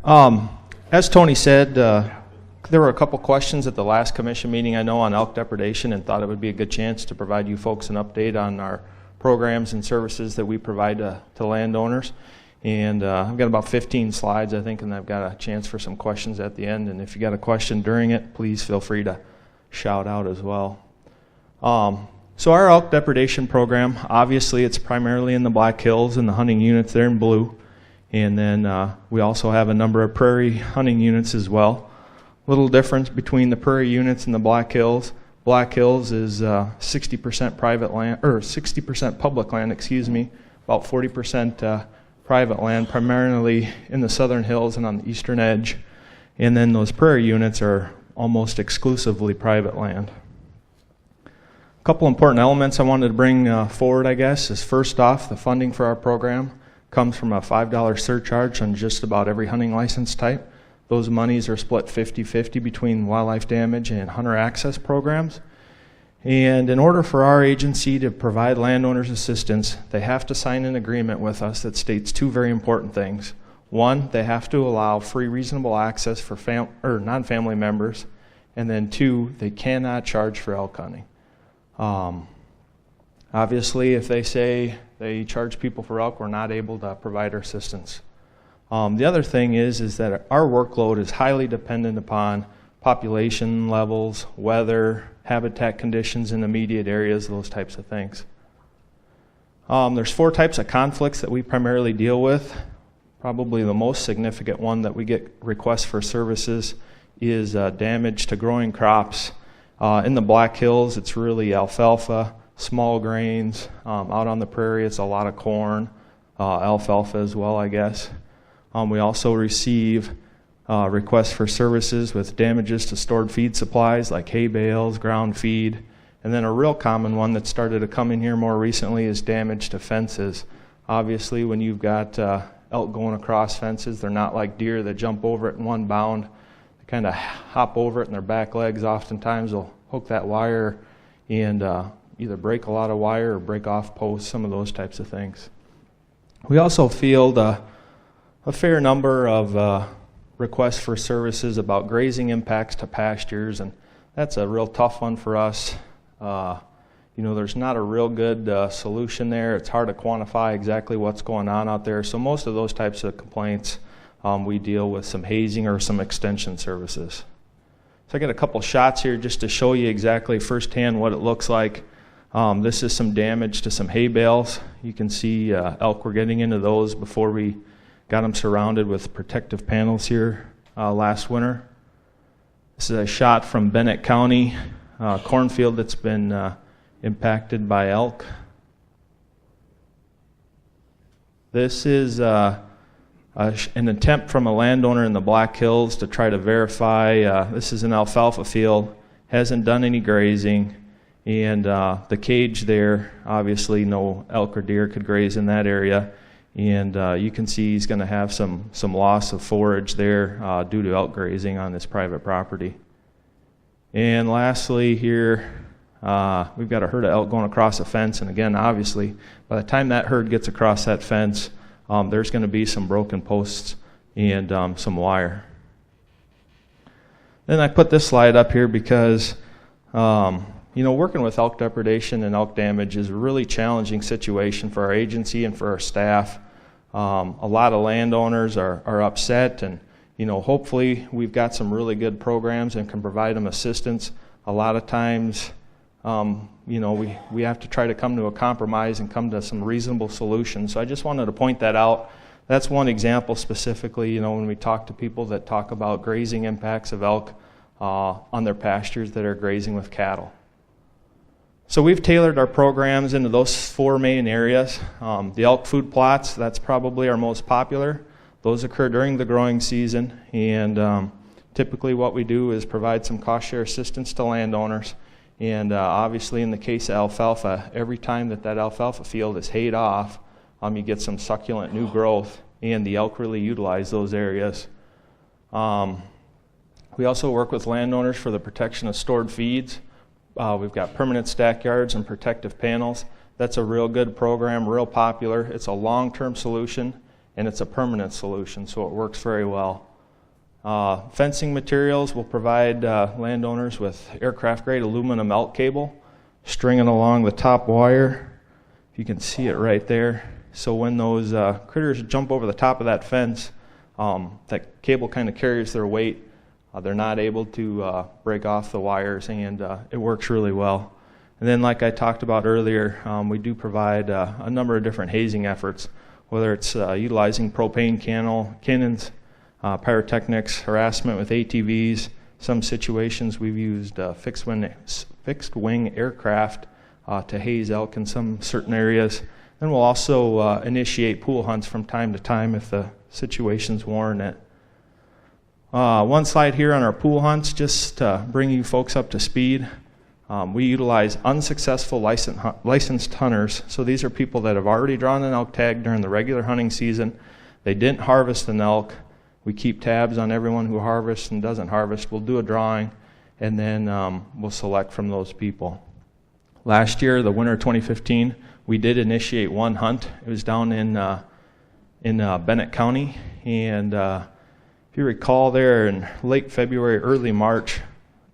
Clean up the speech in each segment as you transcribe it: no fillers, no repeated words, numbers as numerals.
As Tony said, there were a couple questions at the last commission meeting, I know, on elk depredation, and thought it would be a good chance to provide you folks an update on our programs and services that we provide to landowners. And I've got about 15 slides, I think, and I've got a chance for some questions at the end. And if you got a question during it, please feel free to shout out as well. So our elk depredation program, obviously it's primarily in the Black Hills and the hunting units there in blue. And then we also have a number of prairie hunting units as well. Little difference between the prairie units and the Black Hills. Black Hills is 60% private land, or 60% public land, excuse me, about 40% private land, primarily in the southern hills and on the eastern edge. And then those prairie units are almost exclusively private land. A couple important elements I wanted to bring forward, I guess, is first off, the funding for our program comes from a $5 surcharge on just about every hunting license type. Those monies are split 50-50 between wildlife damage and hunter access programs. And in order for our agency to provide landowners assistance, they have to sign an agreement with us that states two very important things. One, they have to allow free reasonable access for non-family members. And then two, they cannot charge for elk hunting. Obviously, if they say they charge people for elk, we're not able to provide our assistance. The other thing is that our workload is highly dependent upon population levels, weather, habitat conditions in immediate areas, those types of things. There's 4 types of conflicts that we primarily deal with. Probably the most significant one that we get requests for services is damage to growing crops. In the Black Hills, it's really alfalfa, small grains. Out on the prairie, it's a lot of corn, alfalfa as well, I guess. We also receive requests for services with damages to stored feed supplies like hay bales, ground feed. And then a real common one that started to come in here more recently is damage to fences. Obviously, when you've got elk going across fences, they're not like deer that jump over it in one bound. They kind of hop over it, and their back legs oftentimes will hook that wire and either break a lot of wire or break off posts, some of those types of things. We also field a fair number of requests for services about grazing impacts to pastures, and that's a real tough one for us. There's not a real good solution there. It's hard to quantify exactly what's going on out there. So most of those types of complaints, we deal with some hazing or some extension services. So I got a couple shots here just to show you exactly firsthand what it looks like. This is some damage to some hay bales. You can see elk were getting into those before we got them surrounded with protective panels here last winter. This is a shot from Bennett County, cornfield that's been impacted by elk. This is an attempt from a landowner in the Black Hills to try to verify. This is an alfalfa field, hasn't done any grazing, and the cage there, obviously no elk or deer could graze in that area. And you can see he's going to have some loss of forage there due to elk grazing on his private property. And lastly here, we've got a herd of elk going across a fence. And again, obviously, by the time that herd gets across that fence, there's going to be some broken posts and some wire. Then I put this slide up here because, working with elk depredation and elk damage is a really challenging situation for our agency and for our staff. A lot of landowners are upset, and hopefully we've got some really good programs and can provide them assistance. A lot of times, we have to try to come to a compromise and come to some reasonable solutions. So I just wanted to point that out. That's one example specifically, when we talk to people that talk about grazing impacts of elk on their pastures that are grazing with cattle. So we've tailored our programs into those 4 main areas. The elk food plots, that's probably our most popular. Those occur during the growing season, and typically what we do is provide some cost share assistance to landowners. And obviously in the case of alfalfa, every time that alfalfa field is hayed off, you get some succulent new growth, and the elk really utilize those areas. We also work with landowners for the protection of stored feeds. We've got permanent stack yards and protective panels. That's a real good program, real popular. It's a long-term solution, and it's a permanent solution, so it works very well. Fencing materials will provide landowners with aircraft-grade aluminum elk cable, stringing along the top wire. You can see it right there. So when those critters jump over the top of that fence, that cable kind of carries their weight. They're not able to break off the wires, and it works really well. And then, like I talked about earlier, we do provide a number of different hazing efforts, whether it's utilizing propane cannons, pyrotechnics, harassment with ATVs. Some situations we've used fixed wing aircraft to haze elk in some certain areas. And we'll also initiate pool hunts from time to time if the situations warrant it. One slide here on our pool hunts, just to bring you folks up to speed. We utilize unsuccessful licensed hunters. So these are people that have already drawn an elk tag during the regular hunting season. They didn't harvest an elk. We keep tabs on everyone who harvests and doesn't harvest. We'll do a drawing, and then we'll select from those people. Last year, the winter 2015, we did initiate one hunt. It was down in Bennett County, and if you recall there in late February, early March,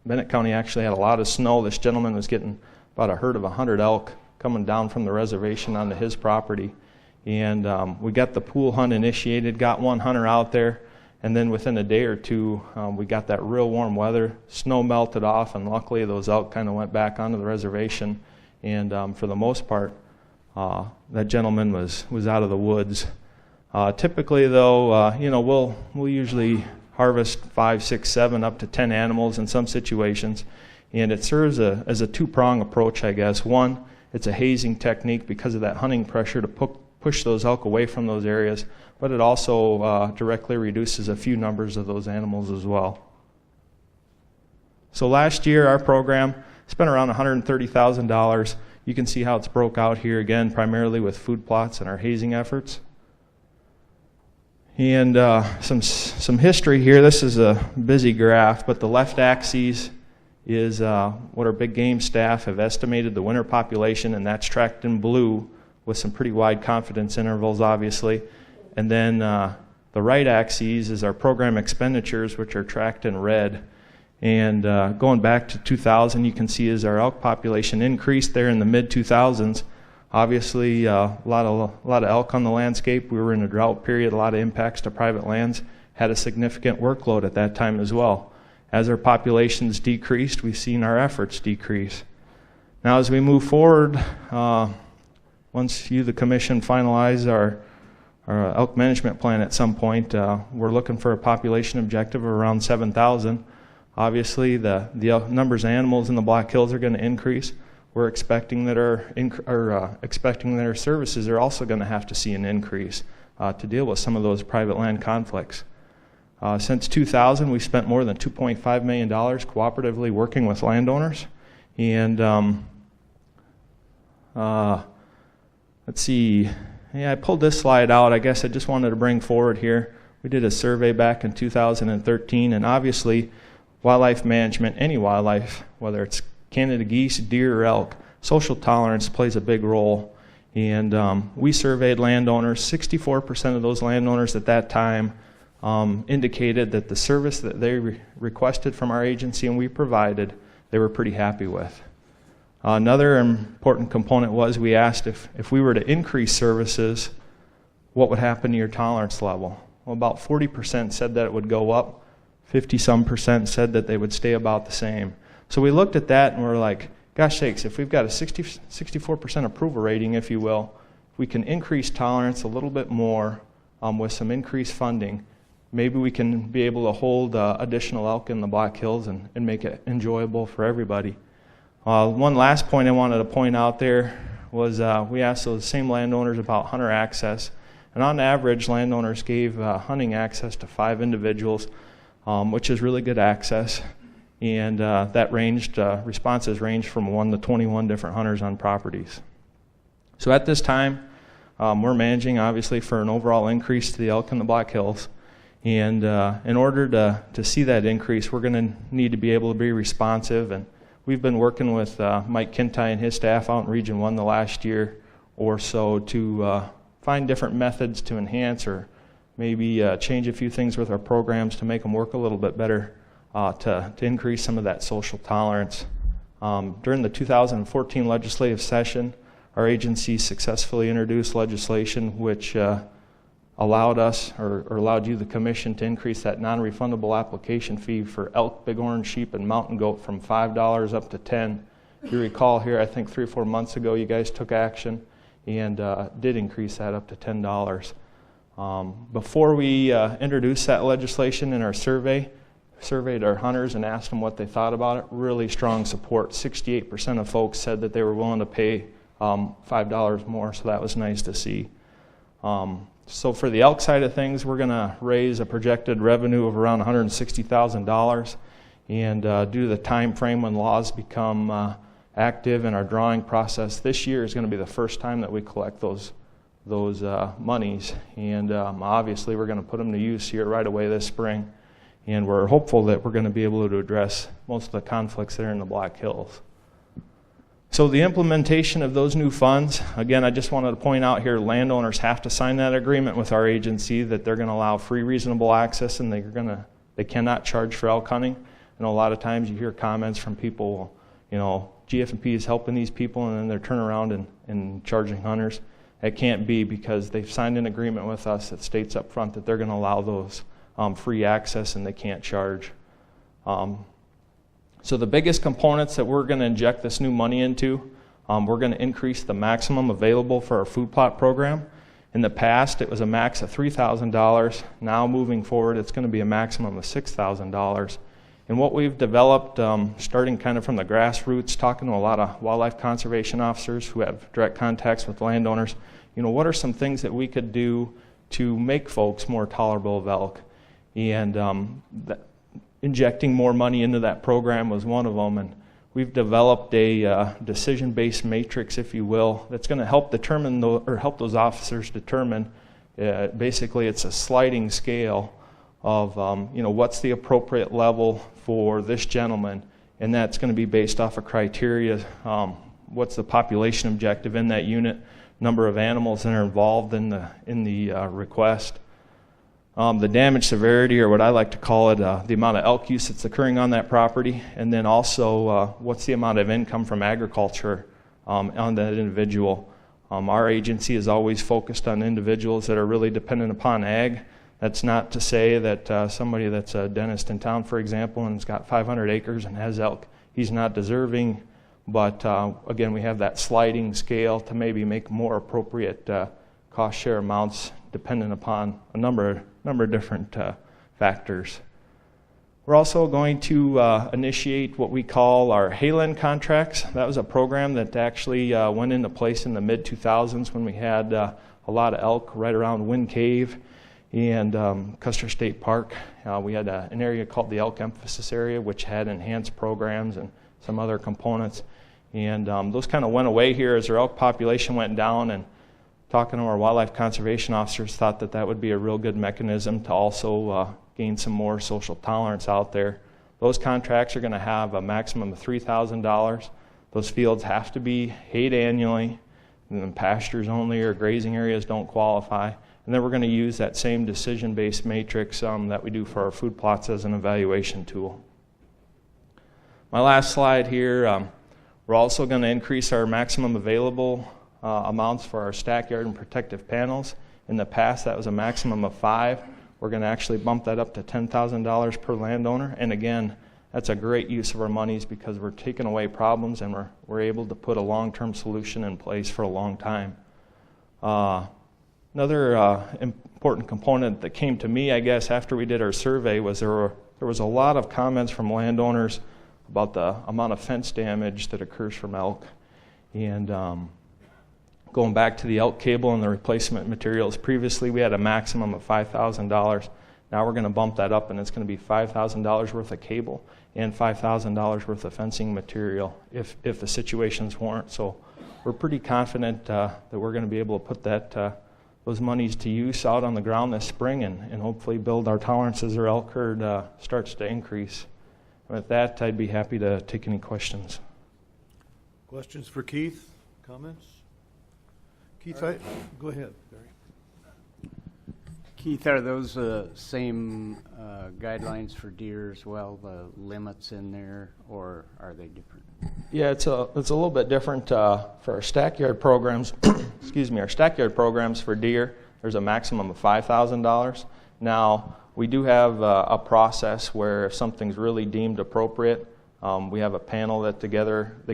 Bennett County actually had a lot of snow. This gentleman was getting about a herd of 100 elk coming down from the reservation onto his property. And we got the pool hunt initiated, got one hunter out there, and then within a day or two, we got that real warm weather. Snow melted off, and luckily those elk kind of went back onto the reservation. And for the most part, that gentleman was out of the woods. Typically, though, we'll usually harvest 5, 6, 7, up to 10 animals in some situations, and it serves as a two-prong approach, I guess. One, it's a hazing technique because of that hunting pressure to push those elk away from those areas, but it also directly reduces a few numbers of those animals as well. So last year, our program spent around $130,000. You can see how it's broke out here again, primarily with food plots and our hazing efforts. And some history here. This is a busy graph, but the left axis is what our big game staff have estimated the winter population, and that's tracked in blue with some pretty wide confidence intervals, obviously. And then the right axis is our program expenditures, which are tracked in red. And going back to 2000, you can see as our elk population increased there in the mid-2000s, obviously, a lot of elk on the landscape. We were in a drought period, a lot of impacts to private lands, had a significant workload at that time as well. As our populations decreased, we've seen our efforts decrease. Now, as we move forward, once you, the commission, finalize our elk management plan at some point, we're looking for a population objective of around 7,000. Obviously, the numbers of animals in the Black Hills are going to increase. We're expecting that our services are also going to have to see an increase to deal with some of those private land conflicts. Since 2000, we've spent more than $2.5 million cooperatively working with landowners. And let's see. Yeah, I pulled this slide out. I guess I just wanted to bring forward here. We did a survey back in 2013, and obviously, wildlife management, any wildlife, whether it's Canada geese, deer, or elk, social tolerance plays a big role. And we surveyed landowners. 64% of those landowners at that time indicated that the service that they requested from our agency and we provided, they were pretty happy with. Another important component was we asked if we were to increase services, what would happen to your tolerance level? Well, about 40% said that it would go up. 50-some% said that they would stay about the same. So we looked at that and we're like, gosh sakes, if we've got a 64% approval rating, if you will, we can increase tolerance a little bit more with some increased funding. Maybe we can be able to hold additional elk in the Black Hills and make it enjoyable for everybody. One last point I wanted to point out there was we asked those same landowners about hunter access. And on average, landowners gave hunting access to 5 individuals, which is really good access. And that responses ranged from 1 to 21 different hunters on properties. So at this time, we're managing, obviously, for an overall increase to the elk in the Black Hills. And in order to see that increase, we're going to need to be able to be responsive. And we've been working with Mike Kintai and his staff out in Region 1 the last year or so to find different methods to enhance or maybe change a few things with our programs to make them work a little bit better to increase some of that social tolerance. During the 2014 legislative session, our agency successfully introduced legislation which allowed us, or allowed you, the commission, to increase that non-refundable application fee for elk, bighorn sheep, and mountain goat from $5 up to $10. If you recall here, I think 3 or 4 months ago, you guys took action and did increase that up to $10. Before we introduced that legislation in our surveyed our hunters and asked them what they thought about it. Really strong support. 68% of folks said that they were willing to pay $5 more, so that was nice to see. So for the elk side of things, we're going to raise a projected revenue of around $160,000, and due to the time frame when laws become active in our drawing process, this year is going to be the first time that we collect those monies, and obviously we're going to put them to use here right away this spring, and we're hopeful that we're going to be able to address most of the conflicts there in the Black Hills. So the implementation of those new funds, again, I just wanted to point out here, landowners have to sign that agreement with our agency that they're going to allow free reasonable access, and they cannot charge for elk hunting. And a lot of times you hear comments from people, GFP is helping these people, and then they're turning around and charging hunters. It can't be, because they've signed an agreement with us that states up front that they're going to allow those free access and they can't charge. So the biggest components that we're going to inject this new money into, we're going to increase the maximum available for our food plot program. In the past, it was a max of $3,000. Now moving forward, it's going to be a maximum of $6,000. And what we've developed, starting kind of from the grassroots, talking to a lot of wildlife conservation officers who have direct contacts with landowners, what are some things that we could do to make folks more tolerable of elk? And injecting more money into that program was one of them. And we've developed a decision-based matrix, if you will, that's going to help determine help those officers determine. Basically, it's a sliding scale of what's the appropriate level for this gentleman, and that's going to be based off of criteria. What's the population objective in that unit, number of animals that are involved in the request, the damage severity, or what I like to call it, the amount of elk use that's occurring on that property, and then also what's the amount of income from agriculture on that individual. Our agency is always focused on individuals that are really dependent upon ag. That's not to say that somebody that's a dentist in town, for example, and has got 500 acres and has elk, he's not deserving. But again, we have that sliding scale to maybe make more appropriate cost share amounts dependent upon a number of different factors. We're also going to initiate what we call our HALEN contracts. That was a program that actually went into place in the mid-2000s when we had a lot of elk right around Wind Cave and Custer State Park. We had an area called the Elk Emphasis Area, which had enhanced programs and some other components. And those kind of went away here as our elk population went down, and talking to our wildlife conservation officers thought that would be a real good mechanism to also gain some more social tolerance out there. Those contracts are going to have a maximum of $3,000. Those fields have to be hayed annually, and then pastures only or grazing areas don't qualify. And then we're going to use that same decision-based matrix that we do for our food plots as an evaluation tool. My last slide here, we're also going to increase our maximum available amounts for our stack yard and protective panels. In the past, that was a maximum of 5. We're going to actually bump that up to $10,000 per landowner. And again, that's a great use of our monies because we're taking away problems and we're able to put a long-term solution in place for a long time. Another important component that came to me, I guess, after we did our survey was there was a lot of comments from landowners about the amount of fence damage that occurs from elk. And going back to the elk cable and the replacement materials, previously we had a maximum of $5,000. Now we're going to bump that up, and it's going to be $5,000 worth of cable and $5,000 worth of fencing material if the situations warrant. So we're pretty confident that we're going to be able to put those monies to use out on the ground this spring and hopefully build our tolerance as our elk herd starts to increase. And with that, I'd be happy to take any questions. Questions for Keith? Comments? Keith, go ahead, Barry. Keith, are those same guidelines for deer as well, the limits in there, or are they different? Yeah, it's a little bit different for our stackyard programs. Excuse me, our stackyard programs for deer, there's a maximum of $5,000. Now, we do have a process where if something's really deemed appropriate, we have a panel that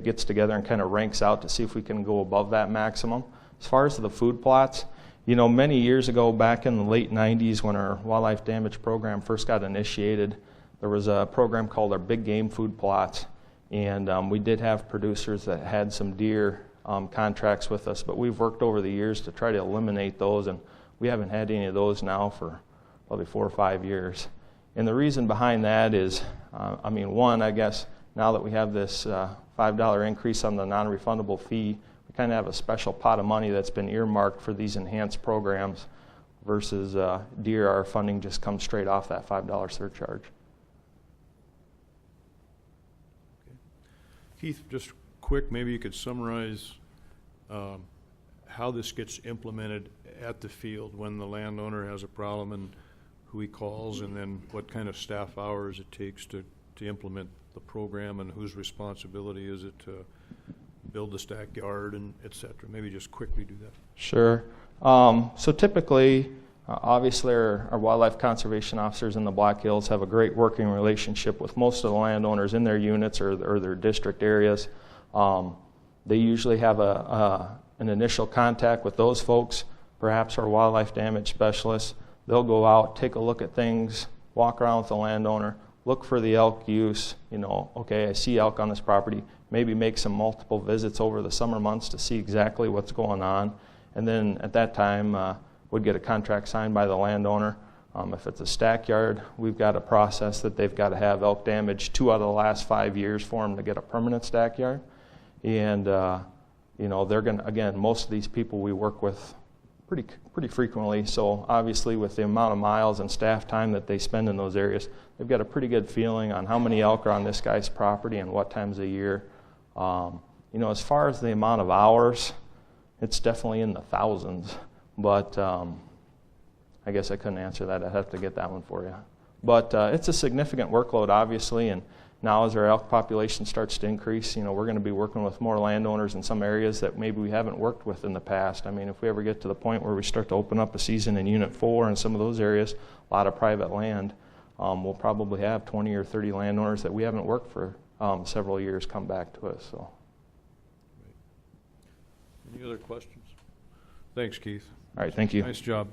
gets together and kind of ranks out to see if we can go above that maximum. As far as the food plots, you know, many years ago, back in the late 90s when our wildlife damage program first got initiated, there was a program called our big game food plots. And we did have producers that had some deer contracts with us, but we've worked over the years to try to eliminate those, and we haven't had any of those now for probably 4 or 5 years. And the reason behind that is, one, I guess, now that we have this $5 increase on the non-refundable fee, we kind of have a special pot of money that's been earmarked for these enhanced programs versus deer, our funding just comes straight off that $5 surcharge. Keith, just quick, maybe you could summarize how this gets implemented at the field when the landowner has a problem and who he calls, and then what kind of staff hours it takes to implement the program, and whose responsibility is it to build the stackyard and et cetera. Maybe just quickly do that. Sure. So typically, obviously our wildlife conservation officers in the Black Hills have a great working relationship with most of the landowners in their units or their district areas. They usually have an initial contact with those folks, perhaps our wildlife damage specialists. They'll go out, take a look at things, walk around with the landowner, look for the elk use. You know, okay, I see elk on this property. Maybe make some multiple visits over the summer months to see exactly what's going on. And then at that time, would get a contract signed by the landowner. If it's a stackyard, we've got a process that they've got to have elk damage 2 out of the last 5 years for them to get a permanent stackyard. And you know, they're going to, again, most of these people we work with pretty frequently, so obviously with the amount of miles and staff time that they spend in those areas, they've got a pretty good feeling on how many elk are on this guy's property and what times of year. You know, as far as the amount of hours, it's definitely in the thousands, but I guess I couldn't answer that. I'd have to get that one for you. But it's a significant workload, obviously, and now as our elk population starts to increase, you know, we're going to be working with more landowners in some areas that maybe we haven't worked with in the past. I mean, if we ever get to the point where we start to open up a season in Unit 4 and some of those areas, a lot of private land, we'll probably have 20 or 30 landowners that we haven't worked for several years come back to us. So, any other questions? Thanks, Keith. All right, thank you. Nice job.